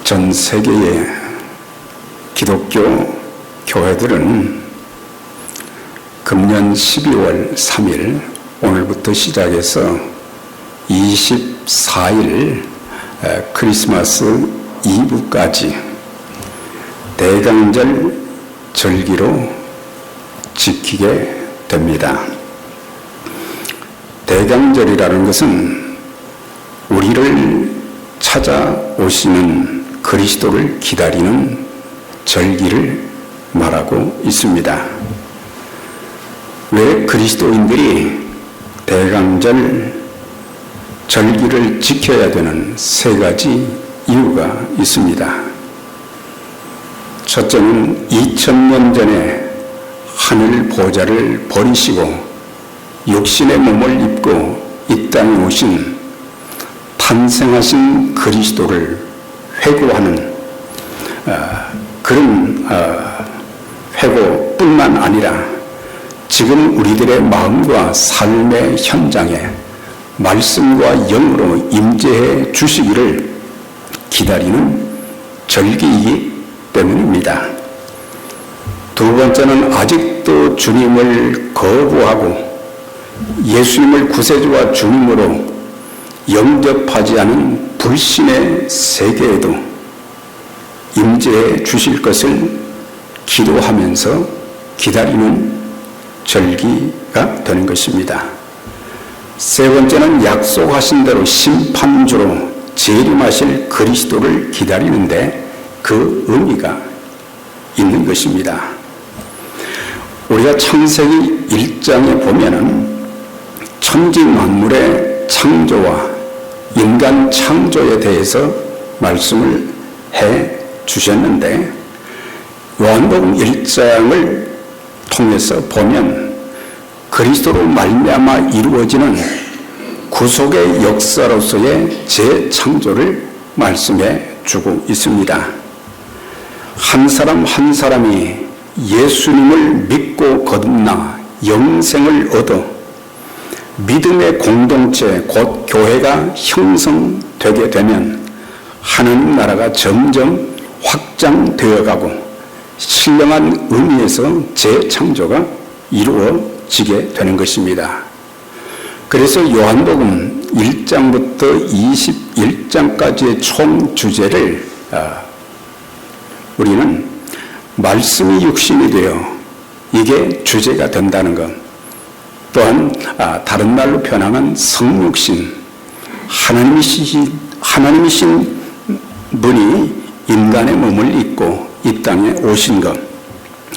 전 세계의 기독교 교회들은 금년 12월 3일 오늘부터 시작해서 24일 크리스마스 이브까지 대강절 절기로 지키게 됩니다. 대강절이라는 것은 우리를 찾아오시는 그리스도를 기다리는 절기를 말하고 있습니다. 왜 그리스도인들이 대강절 절기를 지켜야 되는 세 가지 이유가 있습니다. 첫째는 2000년 전에 하늘 보좌를 버리시고 육신의 몸을 입고 이 땅에 오신 탄생하신 그리스도를 회고하는 그런 회고뿐만 아니라 지금 우리들의 마음과 삶의 현장에 말씀과 영으로 임재해 주시기를 기다리는 절기이기 때문입니다. 두 번째는 아직도 주님을 거부하고 예수님을 구세주와 주님으로 영접하지 않은 불신의 세계에도 임재해 주실 것을 기도하면서 기다리는 절기가 되는 것입니다. 세 번째는 약속하신 대로 심판주로 재림하실 그리스도를 기다리는데 그 의미가 있는 것입니다. 우리가 창세기 1장에 보면은 천지 만물의 창조와 인간 창조에 대해서 말씀을 해 주셨는데 요한복음 1장을 통해서 보면 그리스도로 말미암아 이루어지는 구속의 역사로서의 재창조를 말씀해 주고 있습니다. 한 사람 한 사람이 예수님을 믿고 거듭나 영생을 얻어 믿음의 공동체 곧 교회가 형성되게 되면 하나님 나라가 점점 확장되어가고 신령한 의미에서 재창조가 이루어지게 되는 것입니다. 그래서 요한복음 1장부터 21장까지의 총 주제를 우리는 말씀이 육신이 되어 이게 주제가 된다는 것, 또한 다른 말로 표현하면 성육신, 하나님이신 분이 인간의 몸을 입고 이 땅에 오신 것,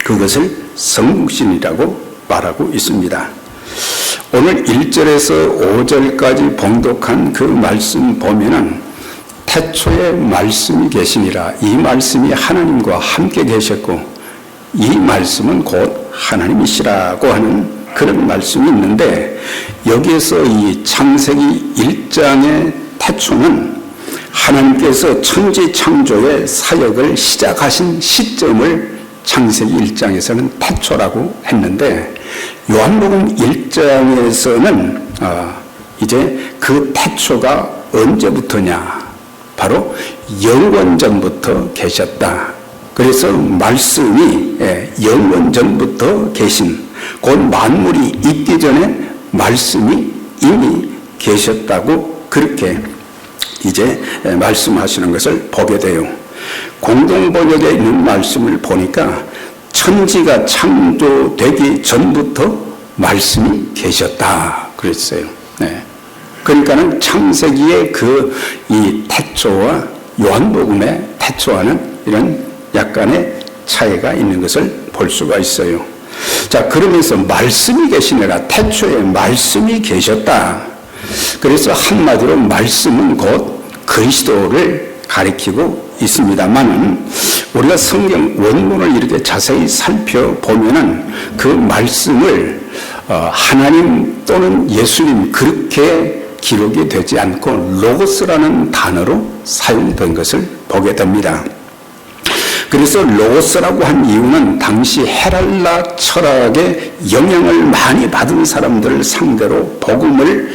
그것을 성육신이라고 말하고 있습니다. 오늘 1절에서 5절까지 봉독한 그 말씀 보면은 태초에 말씀이 계시니라, 이 말씀이 하나님과 함께 계셨고 이 말씀은 곧 하나님이시라고 하는 그런 말씀이 있는데, 여기에서 이 창세기 1장의 태초는 하나님께서 천지 창조의 사역을 시작하신 시점을 창세기 1장에서는 태초라고 했는데, 요한복음 1장에서는 이제 그 태초가 언제부터냐, 바로 영원전부터 계셨다. 그래서 말씀이 영원전부터 계신, 곧 만물이 있기 전에 말씀이 이미 계셨다고 그렇게 이제 말씀하시는 것을 보게 돼요. 공동번역에 있는 말씀을 보니까 천지가 창조되기 전부터 말씀이 계셨다 그랬어요. 그러니까는 창세기의 이 태초와 요한복음의 태초와는 이런 약간의 차이가 있는 것을 볼 수가 있어요. 자, 그러면서 말씀이 계시니라, 태초에 말씀이 계셨다. 그래서 한마디로 말씀은 곧 그리스도를 가리키고 있습니다만은, 우리가 성경 원문을 이렇게 자세히 살펴보면은 그 말씀을 하나님 또는 예수님 그렇게 기록이 되지 않고 로고스라는 단어로 사용된 것을 보게 됩니다. 그래서 로고스라고 한 이유는 당시 헤랄라 철학의 영향을 많이 받은 사람들을 상대로 복음을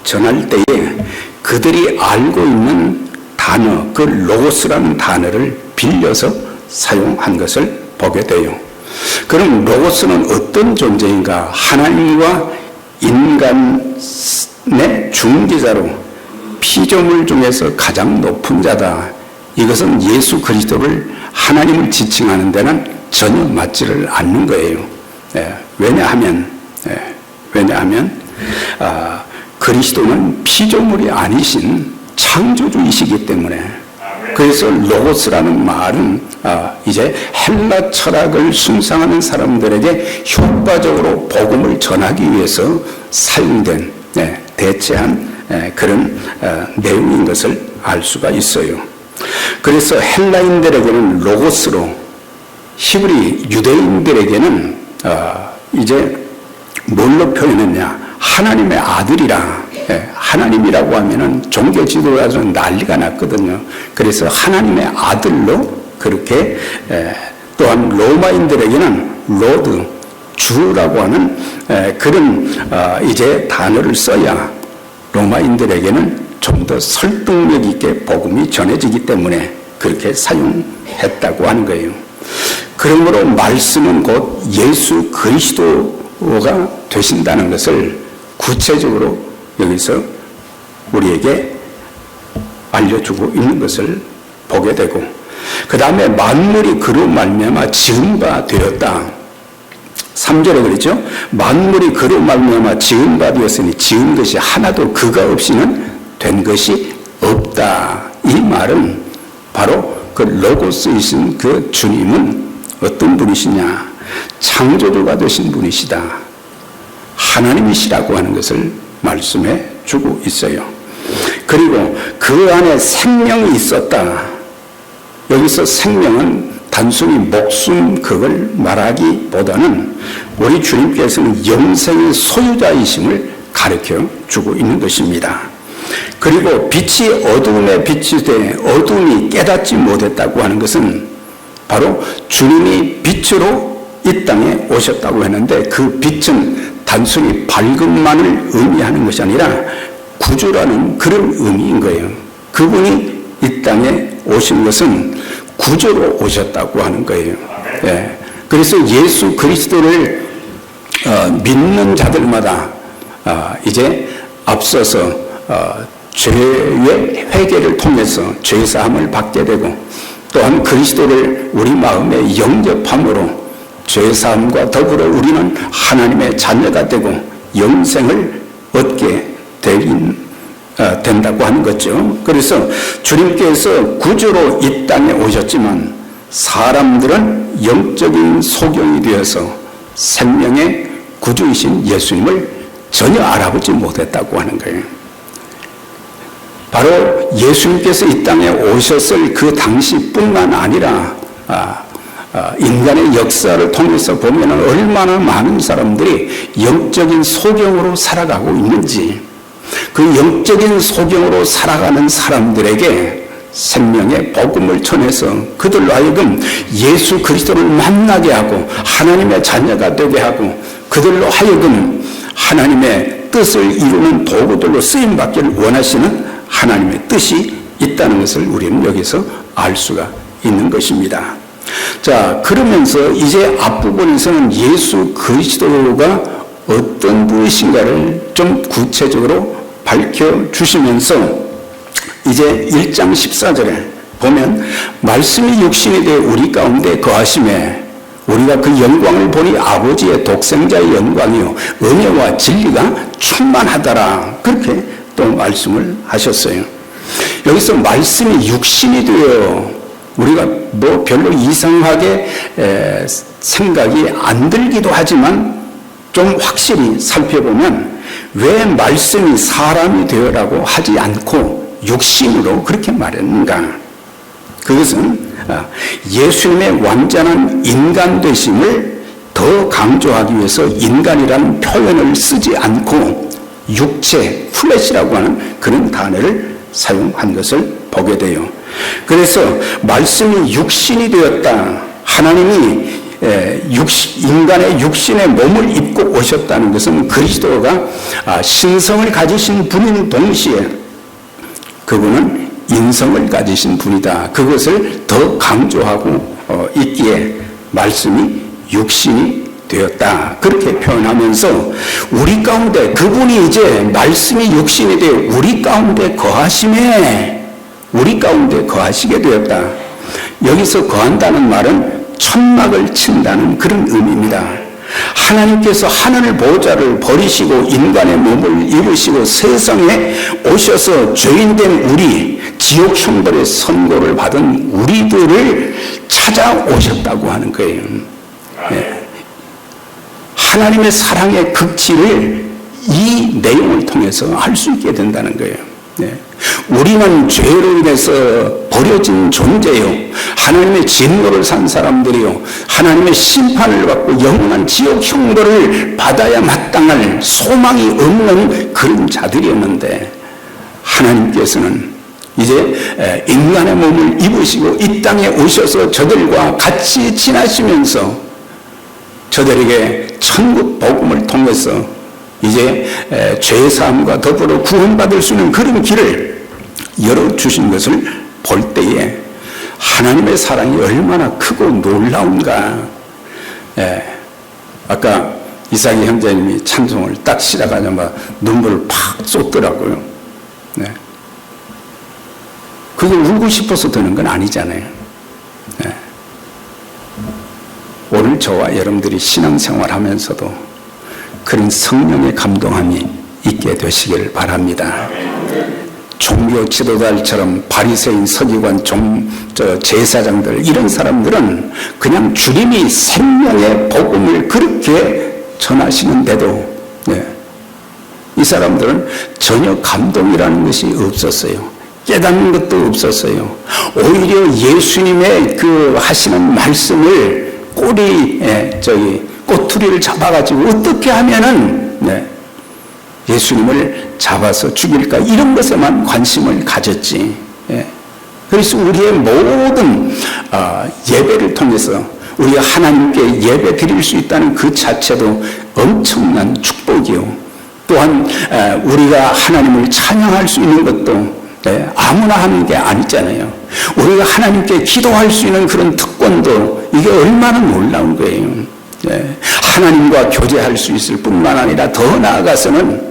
전할 때에 그들이 알고 있는 단어, 그 로고스라는 단어를 빌려서 사용한 것을 보게 돼요. 그럼 로고스는 어떤 존재인가? 하나님과 인간의 중개자로 피조물 중에서 가장 높은 자다. 이것은 예수 그리스도를 하나님을 지칭하는 데는 전혀 맞지를 않는 거예요. 왜냐하면 그리스도는 피조물이 아니신 창조주이시기 때문에. 그래서 로고스라는 말은 이제 헬라 철학을 숭상하는 사람들에게 효과적으로 복음을 전하기 위해서 사용된 대체한 그런 내용인 것을 알 수가 있어요. 그래서 헬라인들에게는 로고스로, 히브리 유대인들에게는 이제 뭘로 표현했냐? 하나님의 아들이라. 하나님이라고 하면은 종교 지도자들은 난리가 났거든요. 그래서 하나님의 아들로 그렇게, 또한 로마인들에게는 로드, 주라고 하는 그런 이제 단어를 써야 로마인들에게는 좀 더 설득력 있게 복음이 전해지기 때문에 그렇게 사용했다고 하는 거예요. 그러므로 말씀은 곧 예수 그리스도가 되신다는 것을 구체적으로 여기서 우리에게 알려주고 있는 것을 보게 되고, 그 다음에 만물이 그로 말미암아 지은 바 되었다. 3절에 그랬죠. 만물이 그로 말미암아 지은 바 되었으니 지은 것이 하나도 그가 없이는 된 것이 없다. 이 말은 바로 그 로고스이신 그 주님은 어떤 분이시냐? 창조주가 되신 분이시다. 하나님이시라고 하는 것을 말씀해 주고 있어요. 그리고 그 안에 생명이 있었다. 여기서 생명은 단순히 목숨 그걸 말하기보다는 우리 주님께서는 영생의 소유자이심을 가르쳐 주고 있는 것입니다. 그리고 빛이 어두움에 빛이 돼 어두움이 깨닫지 못했다고 하는 것은 바로 주님이 빛으로 이 땅에 오셨다고 했는데, 그 빛은 단순히 밝음만을 의미하는 것이 아니라 구주라는 그런 의미인 거예요. 그분이 이 땅에 오신 것은 구주로 오셨다고 하는 거예요. 그래서 예수 그리스도를 믿는 자들마다 이제 앞서서 죄의 회개를 통해서 죄사함을 받게 되고, 또한 그리스도를 우리 마음에 영접함으로 죄사함과 더불어 우리는 하나님의 자녀가 되고 영생을 얻게 된다고 하는 거죠. 그래서 주님께서 구주로 이 땅에 오셨지만 사람들은 영적인 소경이 되어서 생명의 구주이신 예수님을 전혀 알아보지 못했다고 하는 거예요. 바로 예수님께서 이 땅에 오셨을 그 당시뿐만 아니라 인간의 역사를 통해서 보면 얼마나 많은 사람들이 영적인 소경으로 살아가고 있는지, 그 영적인 소경으로 살아가는 사람들에게 생명의 복음을 전해서 그들로 하여금 예수 그리스도를 만나게 하고 하나님의 자녀가 되게 하고 그들로 하여금 하나님의 뜻을 이루는 도구들로 쓰임받기를 원하시는 하나님의 뜻이 있다는 것을 우리는 여기서 알 수가 있는 것입니다. 자, 그러면서 이제 앞부분에서는 예수 그리스도가 어떤 분이신가를 좀 구체적으로 밝혀주시면서 이제 1장 14절에 보면 말씀이 육신이 되어 우리 가운데 거하심에 우리가 그 영광을 보니 아버지의 독생자의 영광이요 은혜와 진리가 충만하더라. 그렇게 또 말씀을 하셨어요. 여기서 말씀이 육신이 되어 우리가 뭐 별로 이상하게 생각이 안 들기도 하지만 좀 확실히 살펴보면 왜 말씀이 사람이 되어라고 하지 않고 육신으로 그렇게 말했는가? 그것은 예수님의 완전한 인간 되심을 더 강조하기 위해서 인간이라는 표현을 쓰지 않고 육체, 플래시라고 하는 그런 단어를 사용한 것을 보게 돼요. 그래서 말씀이 육신이 되었다. 하나님이 인간의 육신의 몸을 입고 오셨다는 것은 그리스도가 신성을 가지신 분인 동시에 그분은 인성을 가지신 분이다. 그것을 더 강조하고 있기에 말씀이 육신이 되었다. 그렇게 표현하면서 우리 가운데 그분이 이제 말씀이 육신이 되어 우리 가운데 거하심에 우리 가운데 거하시게 되었다. 여기서 거한다는 말은 천막을 친다는 그런 의미입니다. 하나님께서 하늘 보좌를 버리시고 인간의 몸을 입으시고 세상에 오셔서 죄인된 우리, 지옥 형벌의 선고를 받은 우리들을 찾아오셨다고 하는 거예요. 네. 하나님의 사랑의 극치를 이 내용을 통해서 알 수 있게 된다는 거예요. 네. 우리는 죄로 인해서 버려진 존재요, 하나님의 진노를 산 사람들이요, 하나님의 심판을 받고 영원한 지옥 형벌을 받아야 마땅할 소망이 없는 그런 자들이었는데, 하나님께서는 이제 인간의 몸을 입으시고 이 땅에 오셔서 저들과 같이 지나시면서 저들에게 천국 복음을 통해서 이제 죄사함과 더불어 구원받을 수 있는 그런 길을 열어주신 것을 볼 때에 하나님의 사랑이 얼마나 크고 놀라운가. 아까 이상희 형제님이 찬송을 딱 시작하자마자 눈물을 팍 쏟더라고요. 네. 그게 울고 싶어서 드는 건 아니잖아요. 네. 오늘 저와 여러분들이 신앙생활 하면서도 그런 성령의 감동함이 있게 되시길 바랍니다. 종교 지도자들처럼 바리새인, 서기관, 제사장들 이런 사람들은 그냥 주님이 생명의 복음을 그렇게 전하시는데도 이 사람들은 전혀 감동이라는 것이 없었어요. 깨닫는 것도 없었어요. 오히려 예수님의 그 하시는 말씀을 꼬투리를 잡아가지고 어떻게 하면은 예수님을 잡아서 죽일까, 이런 것에만 관심을 가졌지. 그래서 우리의 모든 예배를 통해서 우리가 하나님께 예배 드릴 수 있다는 그 자체도 엄청난 축복이요, 또한 우리가 하나님을 찬양할 수 있는 것도 아무나 하는 게 아니잖아요. 우리가 하나님께 기도할 수 있는 그런 특권도 이게 얼마나 놀라운 거예요. 하나님과 교제할 수 있을 뿐만 아니라 더 나아가서는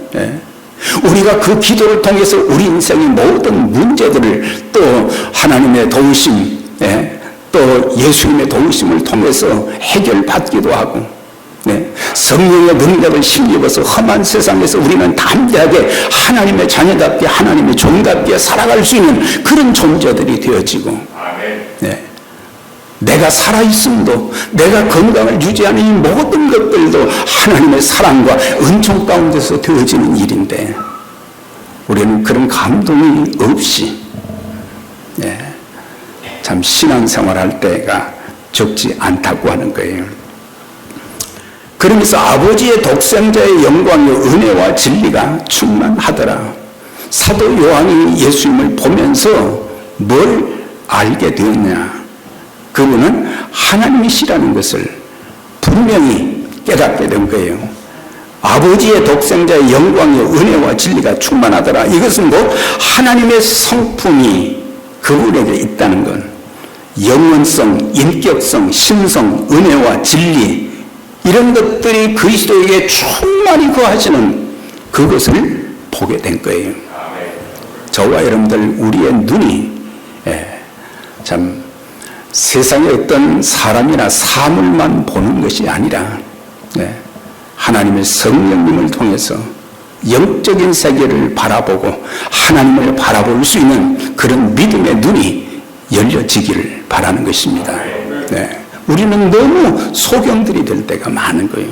우리가 그 기도를 통해서 우리 인생의 모든 문제들을 또 하나님의 도우심, 또 예수님의 도우심을 통해서 해결받기도 하고, 성령의 능력을 힘입어서 험한 세상에서 우리는 담대하게 하나님의 자녀답게, 하나님의 종답게 살아갈 수 있는 그런 존재들이 되어지고, 내가 살아있음도, 내가 건강을 유지하는 이 모든 것들도 하나님의 사랑과 은총 가운데서 되어지는 일인데, 우리는 그런 감동이 없이 참 신앙생활 할 때가 적지 않다고 하는 거예요. 그러면서 아버지의 독생자의 영광의 은혜와 진리가 충만하더라. 사도 요한이 예수님을 보면서 뭘 알게 되었냐? 그분은 하나님이시라는 것을 분명히 깨닫게 된 거예요. 아버지의 독생자의 영광의 은혜와 진리가 충만하더라. 이것은 곧 하나님의 성품이 그분에게 있다는 건 영원성, 인격성, 신성, 은혜와 진리, 이런 것들이 그리스도에게 충만히 거하시는 그것을 보게 된 거예요. 저와 여러분들, 우리의 눈이 참 세상의 어떤 사람이나 사물만 보는 것이 아니라 하나님의 성령님을 통해서 영적인 세계를 바라보고 하나님을 바라볼 수 있는 그런 믿음의 눈이 열려지기를 바라는 것입니다. 우리는 너무 소경들이 될 때가 많은 거예요.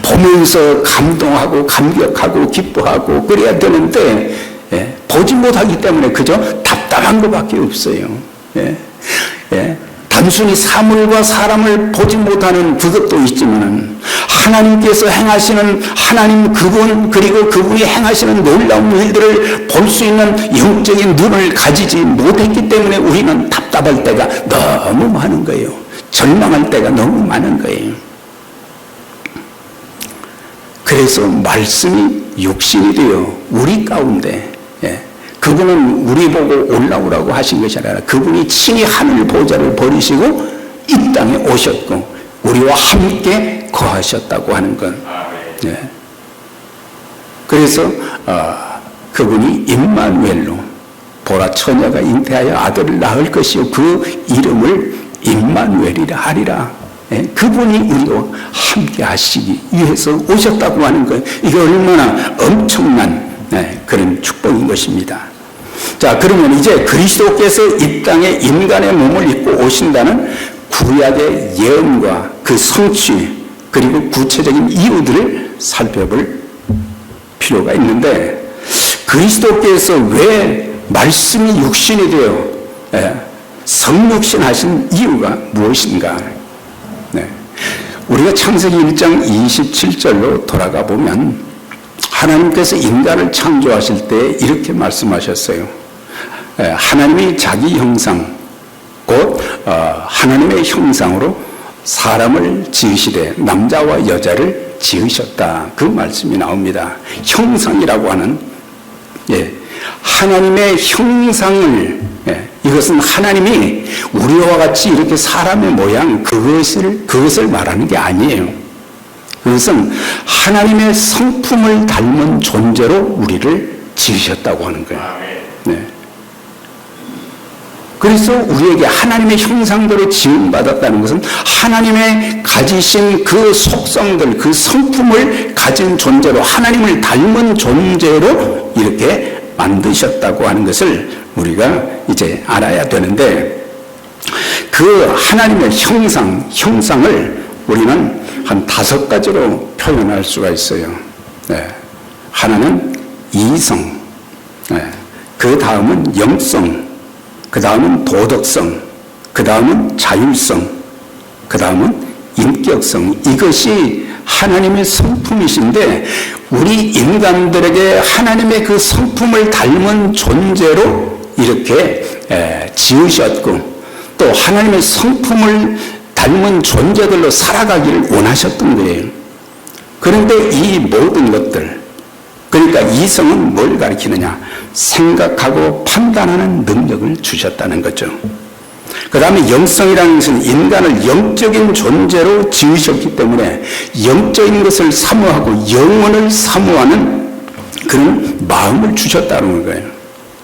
보면서 감동하고 감격하고 기뻐하고 그래야 되는데 보지 못하기 때문에 그저 답답한 것밖에 없어요. 단순히 사물과 사람을 보지 못하는 그것도 있지만 하나님께서 행하시는 하나님 그분, 그리고 그분이 행하시는 놀라운 일들을 볼 수 있는 영적인 눈을 가지지 못했기 때문에 우리는 답답할 때가 너무 많은 거예요. 절망할 때가 너무 많은 거예요. 그래서 말씀이 육신이 되어 우리 가운데 그분은 우리 보고 올라오라고 하신 것이 아니라 그분이 친히 하늘 보좌를 버리시고 이 땅에 오셨고 우리와 함께 거하셨다고 하는 것. 네. 그래서 그분이 임마누엘로 보라 처녀가 잉태하여 아들을 낳을 것이요 그 이름을 임마누엘이라 하리라. 예, 그분이 우리와 함께 하시기 위해서 오셨다고 하는 것. 이게 얼마나 엄청난 그런 축복인 것입니다. 자, 그러면 이제 그리스도께서 이 땅에 인간의 몸을 입고 오신다는 구약의 예언과 그 성취 그리고 구체적인 이유들을 살펴볼 필요가 있는데 그리스도께서 왜 말씀이 육신이 되어 성육신하신 이유가 무엇인가? 네. 우리가 창세기 1장 27절로 돌아가 보면 하나님께서 인간을 창조하실 때 이렇게 말씀하셨어요. 하나님이 자기 형상 곧 하나님의 형상으로 사람을 지으시되 남자와 여자를 지으셨다. 그 말씀이 나옵니다. 형상이라고 하는 하나님의 형상을 이것은 하나님이 우리와 같이 이렇게 사람의 모양 그것을 말하는 게 아니에요. 그것은 하나님의 성품을 닮은 존재로 우리를 지으셨다고 하는 거예요. 네. 그래서 우리에게 하나님의 형상대로 지음받았다는 것은 하나님의 가지신 그 속성들, 그 성품을 가진 존재로 하나님을 닮은 존재로 이렇게 만드셨다고 하는 것을 우리가 이제 알아야 되는데 그 하나님의 형상을 우리는 한 5가지로 표현할 수가 있어요. 네. 하나는 이성, 그 다음은 영성, 그 다음은 도덕성, 그 다음은 자율성, 그 다음은 인격성. 이것이 하나님의 성품이신데 우리 인간들에게 하나님의 그 성품을 닮은 존재로 이렇게 지으셨고 또 하나님의 성품을 닮은 존재들로 살아가기를 원하셨던 거예요. 그런데 이 모든 것들 그러니까 이성은 뭘 가리키느냐? 생각하고 판단하는 능력을 주셨다는 거죠. 그 다음에 영성이라는 것은 인간을 영적인 존재로 지으셨기 때문에 영적인 것을 사모하고 영혼을 사모하는 그런 마음을 주셨다는 거예요.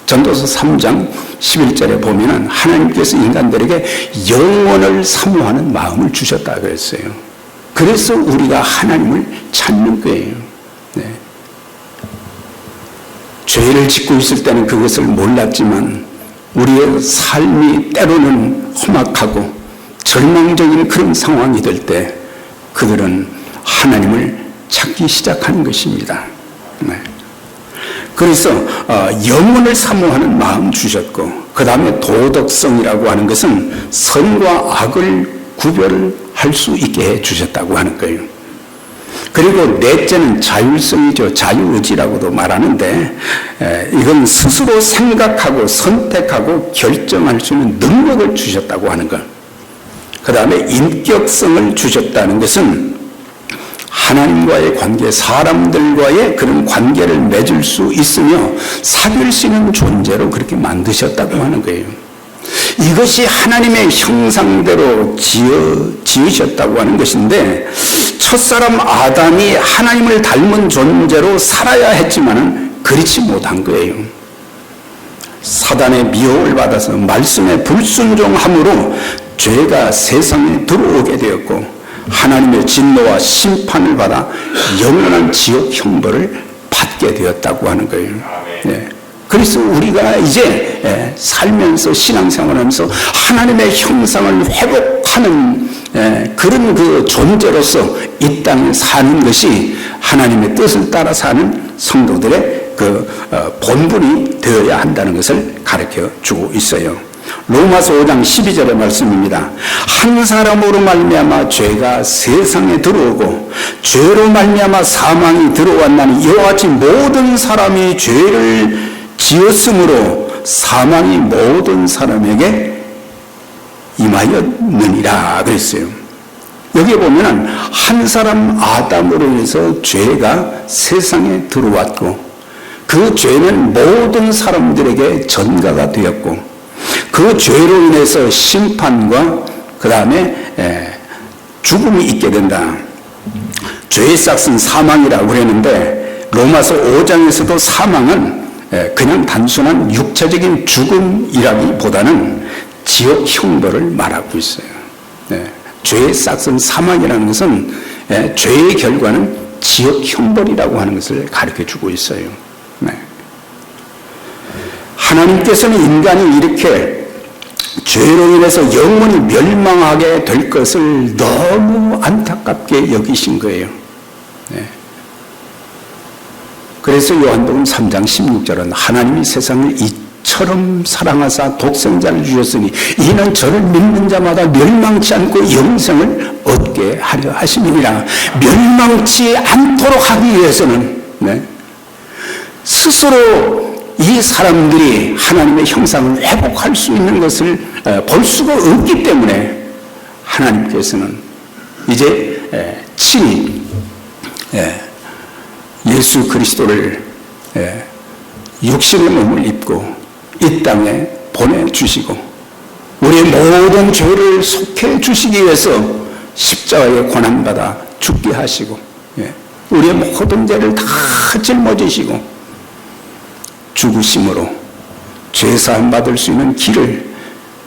전도서 3장 11절에 보면은 하나님께서 인간들에게 영혼을 사모하는 마음을 주셨다 그랬어요. 그래서 우리가 하나님을 찾는 거예요. 네. 죄를 짓고 있을 때는 그것을 몰랐지만 우리의 삶이 때로는 험악하고 절망적인 그런 상황이 될 때 그들은 하나님을 찾기 시작하는 것입니다. 네. 그래서 영혼을 사모하는 마음 주셨고 그 다음에 도덕성이라고 하는 것은 선과 악을 구별할 수 있게 해주셨다고 하는 거예요. 그리고 넷째는 자율성이죠. 자유의지라고도 말하는데 이건 스스로 생각하고 선택하고 결정할 수 있는 능력을 주셨다고 하는 것. 그 다음에 인격성을 주셨다는 것은 하나님과의 관계, 사람들과의 그런 관계를 맺을 수 있으며 사귈 수 있는 존재로 그렇게 만드셨다고 하는 거예요. 이것이 하나님의 형상대로 지으셨다고 하는 것인데 첫사람 아담이 하나님을 닮은 존재로 살아야 했지만은 그렇지 못한 거예요. 사단의 미혹을 받아서 말씀에 불순종함으로 죄가 세상에 들어오게 되었고 하나님의 진노와 심판을 받아 영원한 지옥 형벌을 받게 되었다고 하는 거예요. 네. 그래서 우리가 이제 살면서 신앙생활하면서 하나님의 형상을 회복하는 그런 그 존재로서 이 땅에 사는 것이 하나님의 뜻을 따라 사는 성도들의 그 본분이 되어야 한다는 것을 가르쳐 주고 있어요. 로마서 5장 12절의 말씀입니다. 한 사람으로 말미암아 죄가 세상에 들어오고 죄로 말미암아 사망이 들어왔나니 이와 같이 모든 사람이 죄를 지었으므로 사망이 모든 사람에게 임하였느니라 그랬어요. 여기 보면은 한 사람 아담으로 인해서 죄가 세상에 들어왔고 그 죄는 모든 사람들에게 전가가 되었고 그 죄로 인해서 심판과 그 다음에 죽음이 있게 된다. 죄의 싹은 사망이라고 그랬는데 로마서 5장에서도 사망은 그냥 단순한 육체적인 죽음이라기보다는 지옥 형벌을 말하고 있어요. 죄의 싹은 사망이라는 것은 죄의 결과는 지옥 형벌이라고 하는 것을 가르쳐주고 있어요. 하나님께서는 인간이 이렇게 죄로 인해서 영원히 멸망하게 될 것을 너무 안타깝게 여기신 거예요. 그래서 요한복음 3장 16절은 하나님이 세상을 이처럼 사랑하사 독생자를 주셨으니 이는 저를 믿는 자마다 멸망치 않고 영생을 얻게 하려 하심이니라. 멸망치 않도록 하기 위해서는 스스로 이 사람들이 하나님의 형상을 회복할 수 있는 것을 볼 수가 없기 때문에 하나님께서는 이제 친히 예수 그리스도를 육신의 몸을 입고 이 땅에 보내주시고 우리의 모든 죄를 속해 주시기 위해서 십자가에 고난받아 죽게 하시고 우리의 모든 죄를 다 짊어지시고 죽으심으로 죄사함 받을 수 있는 길을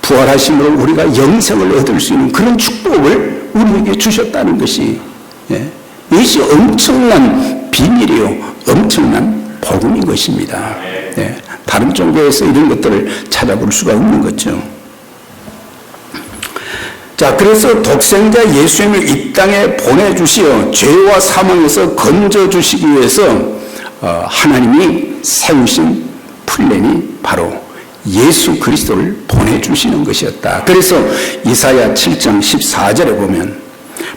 부활하심으로 우리가 영생을 얻을 수 있는 그런 축복을 우리에게 주셨다는 것이 이것이 엄청난 비밀이요 엄청난 복음인 것입니다. 다른 종교에서 이런 것들을 찾아볼 수가 없는 거죠. 자, 그래서 독생자 예수님을 이 땅에 보내주시어 죄와 사망에서 건져주시기 위해서 하나님이 세우신 플랜이 바로 예수 그리스도를 보내주시는 것이었다. 그래서 이사야 7장 14절에 보면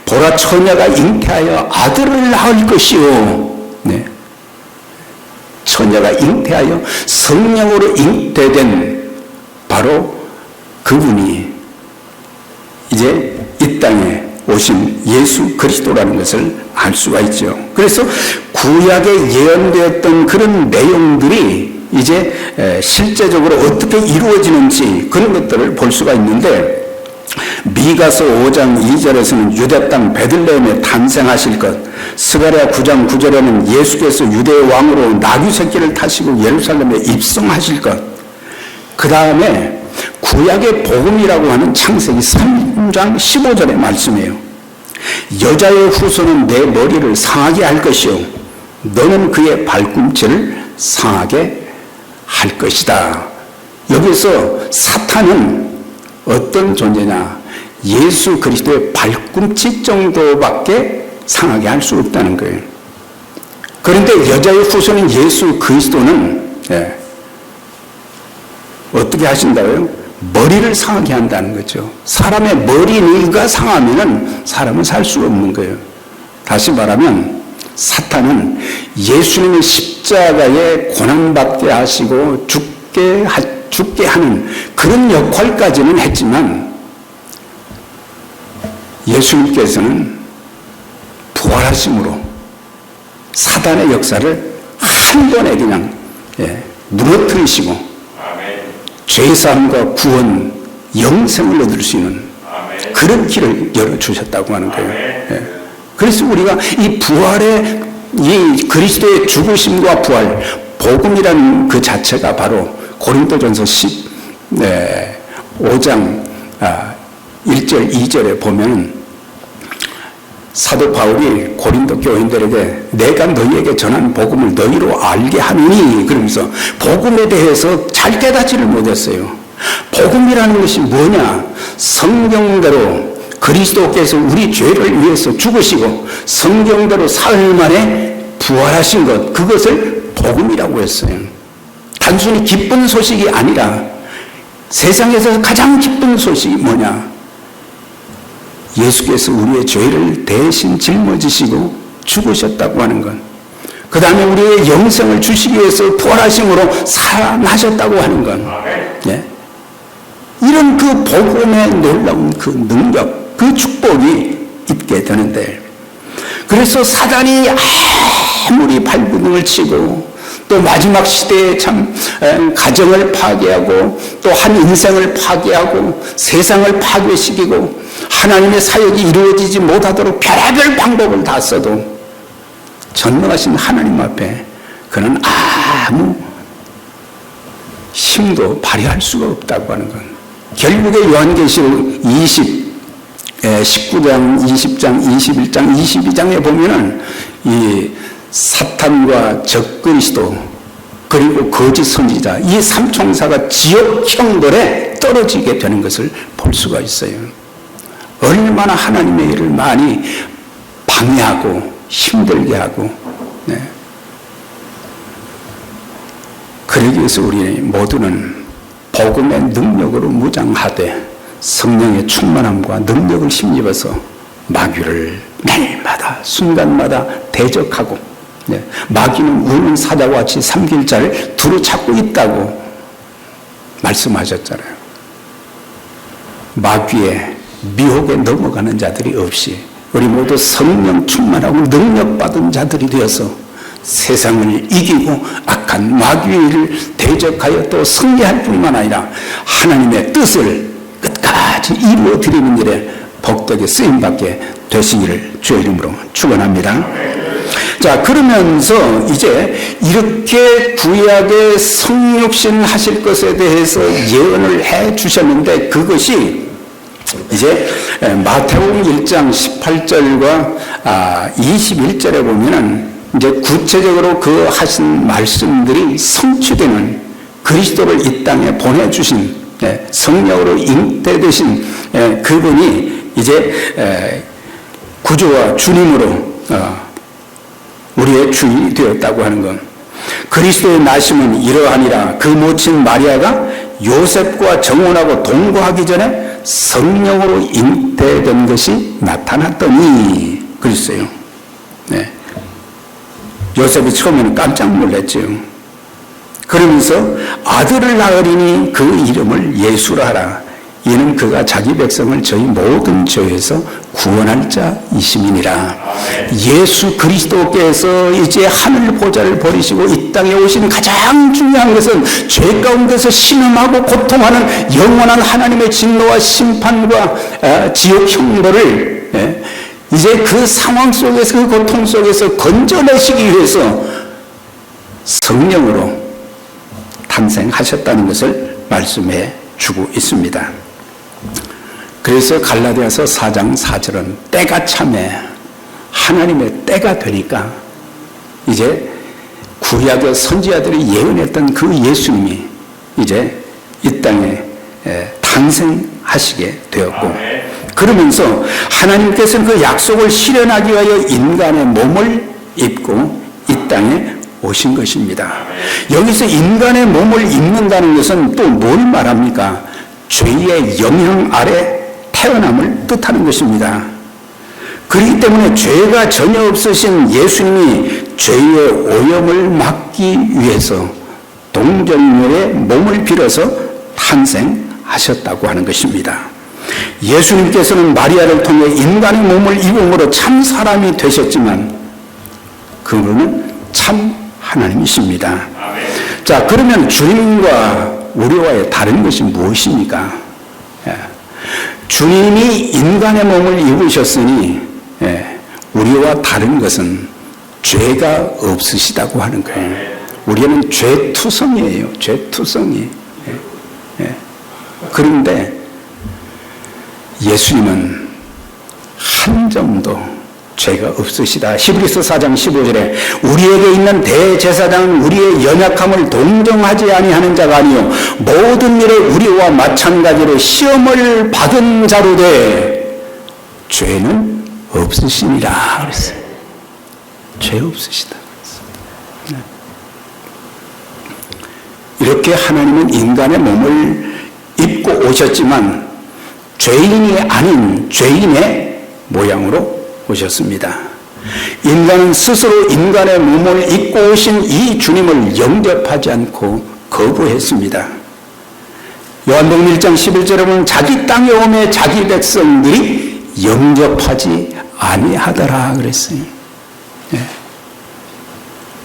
보라 처녀가 잉태하여 아들을 낳을 것이요. 처녀가 잉태하여 성령으로 잉태된 바로 그분이 이제 이 땅에 오신 예수 그리스도라는 것을 알 수가 있죠. 그래서 구약에 예언되었던 그런 내용들이 이제 실제적으로 어떻게 이루어지는지 그런 것들을 볼 수가 있는데 미가서 5장 2절에서는 유대 땅 베들레헴에 탄생하실 것, 스가랴 9장 9절에는 예수께서 유대의 왕으로 나귀 새끼를 타시고 예루살렘에 입성하실 것, 그 다음에 구약의 복음이라고 하는 창세기 3장 15절의 말씀이에요. 여자의 후손은 내 머리를 상하게 할 것이요 너는 그의 발꿈치를 상하게 할 것이다. 여기서 사탄은 어떤 존재냐? 예수 그리스도의 발꿈치 정도밖에 상하게 할 수 없다는 거예요. 그런데 여자의 후손인 예수 그리스도는 어떻게 하신다고요? 머리를 상하게 한다는 거죠. 사람의 머리가 상하면 사람은 살 수 없는 거예요. 다시 말하면 사탄은 예수님을 십자가에 고난받게 하시고 죽게 하는 그런 역할까지는 했지만 예수님께서는 부활하심으로 사단의 역사를 한 번에 그냥 무너뜨리시고 죄사함과 구원, 영생을 얻을 수 있는 그런 길을 열어주셨다고 하는 거예요. 그래서 우리가 이 부활의 이 그리스도의 죽으심과 부활, 복음이라는 그 자체가 바로 고린도전서 5장 1절 2절에 보면 사도 바울이 고린도 교인들에게 내가 너희에게 전한 복음을 너희로 알게 하느니 그러면서 복음에 대해서 잘 깨닫지를 못했어요. 복음이라는 것이 뭐냐? 성경대로 그리스도께서 우리 죄를 위해서 죽으시고 성경대로 사흘 만에 부활하신 것, 그것을 복음이라고 했어요. 단순히 기쁜 소식이 아니라 세상에서 가장 기쁜 소식이 뭐냐? 예수께서 우리의 죄를 대신 짊어지시고 죽으셨다고 하는 것. 그 다음에 우리의 영생을 주시기 위해서 부활하심으로 살아나셨다고 하는 것. 이런 그 복음의 놀라운 그 능력, 그 축복이 있게 되는데, 그래서 사단이 아무리 발버둥을 치고 또 마지막 시대에 참 가정을 파괴하고 또 한 인생을 파괴하고 세상을 파괴시키고 하나님의 사역이 이루어지지 못하도록 별의별 방법을 다 써도 전능하신 하나님 앞에 그는 아무 힘도 발휘할 수가 없다고 하는 건 결국에 요한계시록 19장, 20장, 21장, 22장에 보면은 이 사탄과 적그리스도 그리고 거짓 선지자 이 삼총사가 지옥 형벌에 떨어지게 되는 것을 볼 수가 있어요. 얼마나 하나님의 일을 많이 방해하고 힘들게 하고 네. 그러기 위해서 우리 모두는 복음의 능력으로 무장하되 성령의 충만함과 능력을 힘입어서 마귀를 날마다 순간마다 대적하고 네. 마귀는 우는 사자와 같이 삼킬 자를 두루 찾고 있다고 말씀하셨잖아요. 마귀의 미혹에 넘어가는 자들이 없이 우리 모두 성령 충만하고 능력받은 자들이 되어서 세상을 이기고 악한 마귀의 일을 대적하여 또 승리할 뿐만 아니라 하나님의 뜻을 끝까지 이루어드리는 일에 복되게 쓰임받게 되시기를 주의 이름으로 축원합니다. 자, 그러면서 이제 이렇게 구약의 성육신 하실 것에 대해서 예언을 해 주셨는데 그것이 이제 마태복음 1장 18절과 21절에 보면은 이제 구체적으로 그 하신 말씀들이 성취되는 그리스도를 이 땅에 보내주신 성령으로 잉태되신 그분이 이제 구주와 주님으로 우리의 주인이 되었다고 하는 것. 그리스도의 나심은 이러하니라. 그 모친 마리아가 요셉과 정혼하고 동거하기 전에 성령으로 잉태된 것이 나타났더니 그랬어요. 네. 요셉이 처음에는 깜짝 놀랐죠. 그러면서 아들을 낳으리니 그 이름을 예수라 하라. 이는 그가 자기 백성을 저희 모든 죄에서 구원할 자이심이니라. 예수 그리스도께서 이제 하늘 보좌를 버리시고 이 땅에 오신 가장 중요한 것은 죄 가운데서 신음하고 고통하는 영원한 하나님의 진노와 심판과 지옥 형벌을 이제 그 상황 속에서 그 고통 속에서 건져내시기 위해서 성령으로 탄생하셨다는 것을 말씀해 주고 있습니다. 그래서 갈라디아서 4장 4절은 때가 참에 하나님의 때가 되니까 이제 구약의 선지자들이 예언했던 그 예수님이 이제 이 땅에 탄생하시게 되었고 그러면서 하나님께서는 그 약속을 실현하기 위하여 인간의 몸을 입고 이 땅에 오신 것입니다. 여기서 인간의 몸을 입는다는 것은 또 뭘 말합니까? 죄의 영향 아래 태어남을 뜻하는 것입니다. 그렇기 때문에 죄가 전혀 없으신 예수님이 죄의 오염을 막기 위해서 동정녀의 몸을 빌어서 탄생하셨다고 하는 것입니다. 예수님께서는 마리아를 통해 인간의 몸을 입음으로 참 사람이 되셨지만 그분은 참 하나님이십니다. 자, 그러면 주님과 우리와의 다른 것이 무엇입니까? 주님이 인간의 몸을 입으셨으니 우리와 다른 것은 죄가 없으시다고 하는 거예요. 우리는 죄투성이에요. 죄투성이. 그런데 예수님은 한 점도 죄가 없으시다. 히브리서 4장 15절에 우리에게 있는 대제사장은 우리의 연약함을 동정하지 아니하는 자가 아니요 모든 일에 우리와 마찬가지로 시험을 받은 자로 돼 죄는 없으시니라 그랬어요. 죄 없으시다 그랬어요. 이렇게 하나님은 인간의 몸을 입고 오셨지만 죄인이 아닌 죄인의 모양으로 오셨습니다. 인간은 스스로 인간의 몸을 입고 오신 이 주님을 영접하지 않고 거부했습니다. 요한복음 1장 11절에 보면 자기 땅에 오매 자기 백성들이 영접하지 아니하더라 그랬어요.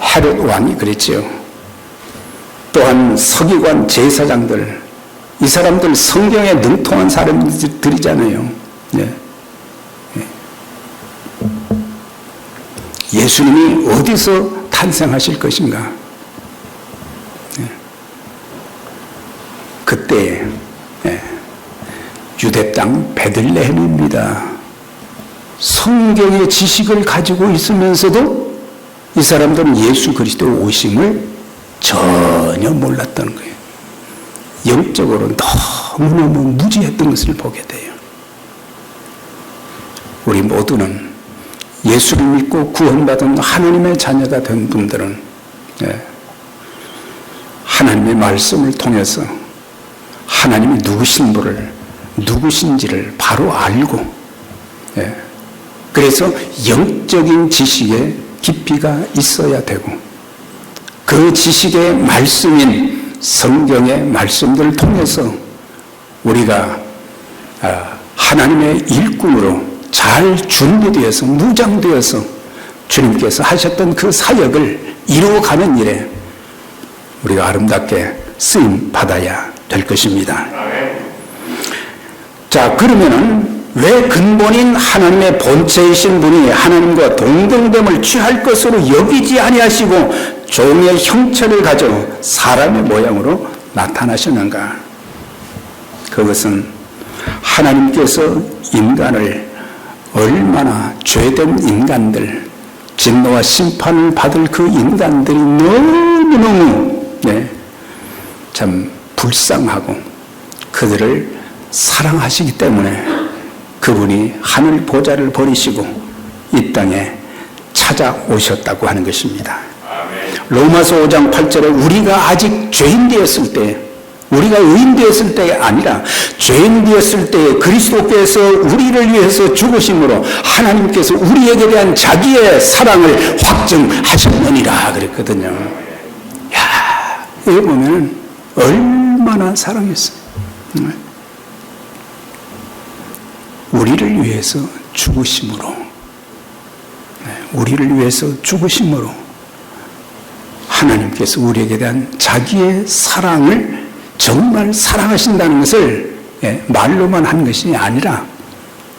헤롯 왕이 그랬죠. 또한 서기관 제사장들, 이 사람들 성경에 능통한 사람들이잖아요. 예. 예수님이 어디서 탄생하실 것인가? 그때 유대 땅 베들레헴입니다. 성경의 지식을 가지고 있으면서도 이 사람들은 예수 그리스도 오심을 전혀 몰랐던 거예요. 영적으로 너무너무 무지했던 것을 보게 돼요. 우리 모두는 예수를 믿고 구원받은 하나님의 자녀가 된 분들은 하나님의 말씀을 통해서 하나님이 누구신지를 바로 알고, 그래서 영적인 지식에 깊이가 있어야 되고, 그 지식의 말씀인 성경의 말씀들을 통해서 우리가 하나님의 일꾼으로 잘 준비되어서 무장되어서 주님께서 하셨던 그 사역을 이루어가는 일에 우리가 아름답게 쓰임 받아야 될 것입니다. 자, 그러면은 왜 근본인 하나님의 본체이신 분이 하나님과 동등됨을 취할 것으로 여기지 아니하시고 종의 형체를 가져 사람의 모양으로 나타나셨는가? 그것은 하나님께서 인간을 얼마나 죄된 인간들, 진노와 심판을 받을 그 인간들이 너무너무 참 불쌍하고 그들을 사랑하시기 때문에 그분이 하늘 보좌를 버리시고 이 땅에 찾아오셨다고 하는 것입니다. 로마서 5장 8절에 우리가 아직 죄인 되었을 때, 우리가 의인 되었을 때가 아니라 죄인 되었을 때에 그리스도께서 우리를 위해서 죽으심으로 하나님께서 우리에게 대한 자기의 사랑을 확증하셨느니라 그랬거든요. 야, 여기 보면 얼마나 사랑했어요. 우리를 위해서 죽으심으로, 우리를 위해서 죽으심으로 하나님께서 우리에게 대한 자기의 사랑을 정말 사랑하신다는 것을 말로만 한 것이 아니라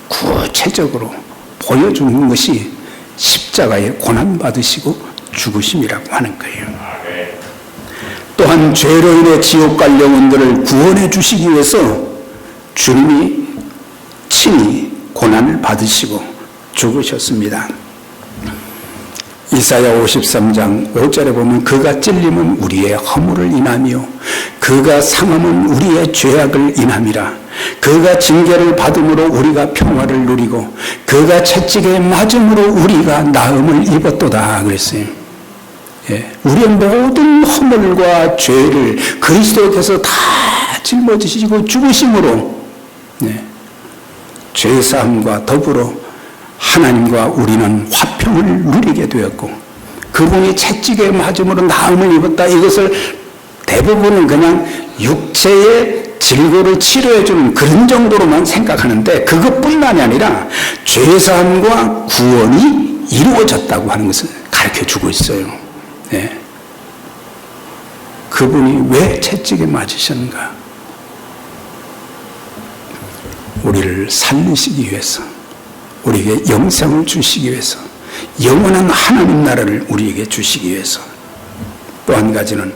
구체적으로 보여주는 것이 십자가에 고난받으시고 죽으심이라고 하는 거예요. 또한 죄로 인해 지옥 갈 영혼들을 구원해 주시기 위해서 주님이 친히 고난을 받으시고 죽으셨습니다. 이사야 53장 5절에 보면 그가 찔림은 우리의 허물을 인하며 그가 상함은 우리의 죄악을 인함이라. 그가 징계를 받음으로 우리가 평화를 누리고 그가 채찍에 맞음으로 우리가 나음을 입었도다 그랬어요. 우리의 모든 허물과 죄를 그리스도께서 다 짊어지시고 죽으심으로 죄사함과 더불어 하나님과 우리는 화평을 누리게 되었고 그분이 채찍에 맞음으로 나음을 입었다. 이것을 대부분은 그냥 육체의 질고를 치료해주는 그런 정도로만 생각하는데 그것뿐만이 아니라 죄사함과 구원이 이루어졌다고 하는 것을 가르쳐주고 있어요. 그분이 왜 채찍에 맞으셨는가? 우리를 살리시기 위해서, 우리에게 영생을 주시기 위해서, 영원한 하나님 나라를 우리에게 주시기 위해서, 또 한 가지는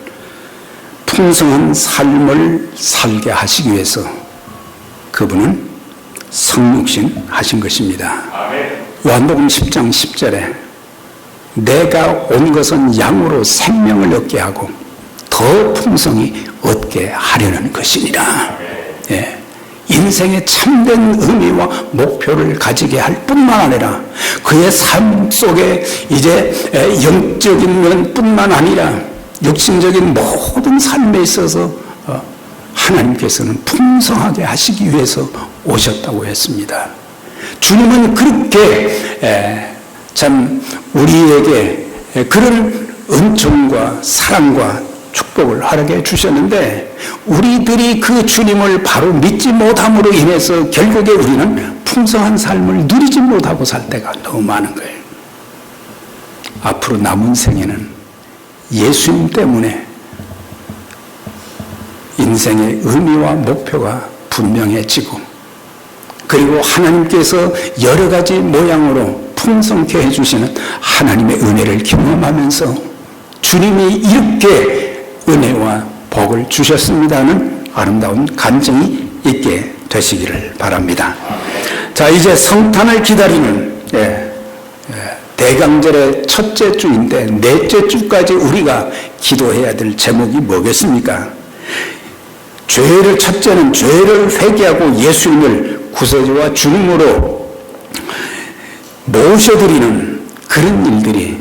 풍성한 삶을 살게 하시기 위해서 그분은 성육신 하신 것입니다. 요한복음 10장 10절에 내가 온 것은 양으로 생명을 얻게 하고 더 풍성히 얻게 하려는 것이니라. 인생의 참된 의미와 목표를 가지게 할 뿐만 아니라 그의 삶 속에 이제 영적인 면뿐만 아니라 육신적인 모든 삶에 있어서 하나님께서는 풍성하게 하시기 위해서 오셨다고 했습니다. 주님은 그렇게 참 우리에게 그런 은총과 사랑과 축복을 허락해 주셨는데 우리들이 그 주님을 바로 믿지 못함으로 인해서 결국에 우리는 풍성한 삶을 누리지 못하고 살 때가 너무 많은 거예요. 앞으로 남은 생에는 예수님 때문에 인생의 의미와 목표가 분명해지고, 그리고 하나님께서 여러 가지 모양으로 풍성케 해주시는 하나님의 은혜를 경험하면서 주님이 이렇게 은혜와 복을 주셨습니다는 아름다운 간증이 있게 되시기를 바랍니다. 자, 이제 성탄을 기다리는 대강절의 첫째 주인데 넷째 주까지 우리가 기도해야 될 제목이 뭐겠습니까? 첫째는 죄를 회개하고 예수님을 구세주와 주님으로 모셔드리는 그런 일들이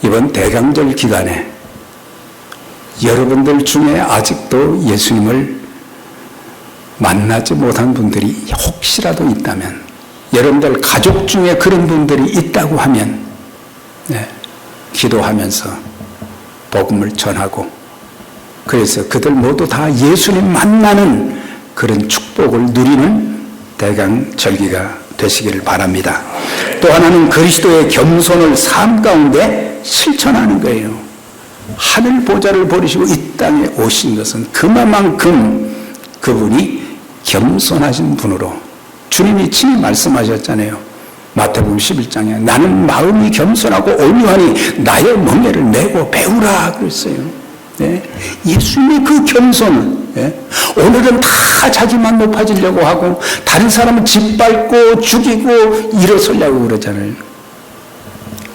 이번 대강절 기간에 여러분들 중에 아직도 예수님을 만나지 못한 분들이 혹시라도 있다면, 여러분들 가족 중에 그런 분들이 있다고 하면 기도하면서 복음을 전하고, 그래서 그들 모두 다 예수님 만나는 그런 축복을 누리는 대강절기가 되시기를 바랍니다. 또 하나는 그리스도의 겸손을 삶 가운데 실천하는 거예요. 하늘 보좌를 버리시고 이 땅에 오신 것은 그만큼 그분이 겸손하신 분으로, 주님이 친히 말씀하셨잖아요. 마태복음 11장에 나는 마음이 겸손하고 온유하니 나의 멍에를 메고 배우라 그랬어요. 예수님의 그 겸손은, 오늘은 다 자기만 높아지려고 하고 다른 사람은 짓밟고 죽이고 일어서려고 그러잖아요.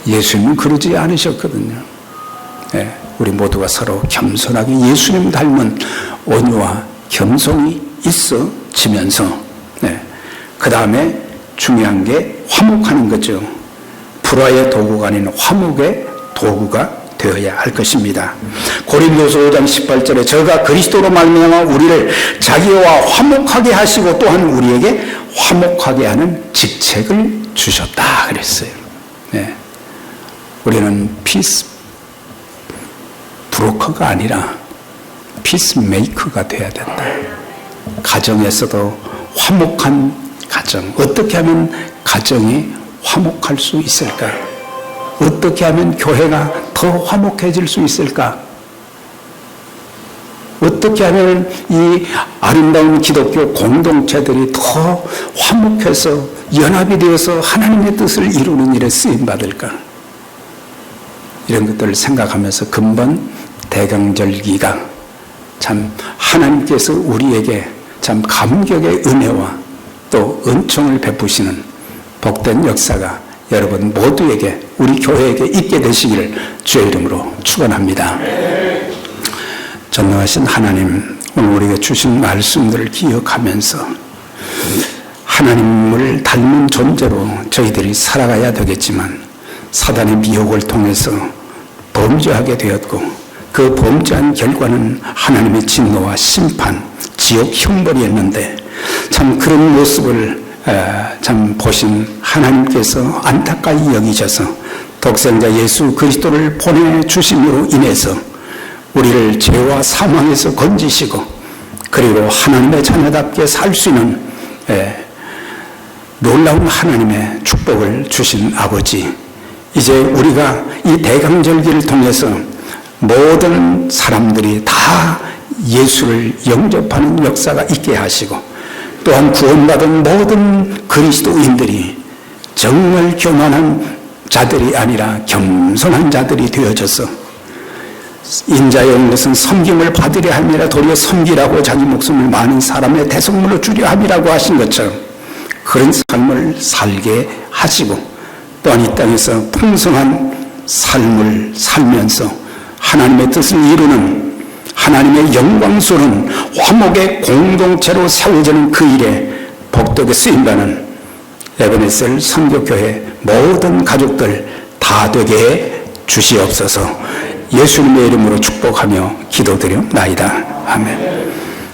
예수님은 그러지 않으셨거든요. 우리 모두가 서로 겸손하게 예수님 닮은 온유와 겸손이 있어지면서, 그 다음에 중요한 게 화목하는 거죠. 불화의 도구가 아닌 화목의 도구가 되어야 할 것입니다. 고린도서 5장 18절에 저가 그리스도로 말미암아 우리를 자기와 화목하게 하시고 또한 우리에게 화목하게 하는 직책을 주셨다 그랬어요. 우리는 피스 브로커가 아니라 피스메이커가 돼야 된다. 가정에서도 화목한 가정, 어떻게 하면 가정이 화목할 수 있을까? 어떻게 하면 교회가 더 화목해질 수 있을까? 어떻게 하면 이 아름다운 기독교 공동체들이 더 화목해서 연합이 되어서 하나님의 뜻을 이루는 일에 쓰임받을까? 이런 것들을 생각하면서 근본 대강절기가 참 하나님께서 우리에게 참 감격의 은혜와 또 은총을 베푸시는 복된 역사가 여러분 모두에게, 우리 교회에게 있게 되시기를 주의 이름으로 축원합니다. 전능하신 하나님, 오늘 우리에게 주신 말씀들을 기억하면서 하나님을 닮은 존재로 저희들이 살아가야 되겠지만 사단의 미혹을 통해서 범죄하게 되었고, 그 범죄한 결과는 하나님의 진노와 심판, 지옥 형벌이었는데 참 그런 모습을 참 보신 하나님께서 안타까이 여기셔서 독생자 예수 그리스도를 보내주심으로 인해서 우리를 죄와 사망에서 건지시고, 그리고 하나님의 자녀답게 살 수 있는 놀라운 하나님의 축복을 주신 아버지, 이제 우리가 이 대강절기를 통해서 모든 사람들이 다 예수를 영접하는 역사가 있게 하시고, 또한 구원받은 모든 그리스도인들이 정말 교만한 자들이 아니라 겸손한 자들이 되어져서 인자의 온 것은 섬김을 받으려 함이라 도리어 섬기라고 자기 목숨을 많은 사람의 대속물로 주려 함이라고 하신 것처럼 그런 삶을 살게 하시고, 또한 이 땅에서 풍성한 삶을 살면서 하나님의 뜻을 이루는, 하나님의 영광스러운 화목의 공동체로 세워지는 그 일에 복되게 쓰임받는 에베네셀 선교교회 모든 가족들 다 되게 해 주시옵소서. 예수님의 이름으로 축복하며 기도드려나이다. 아멘.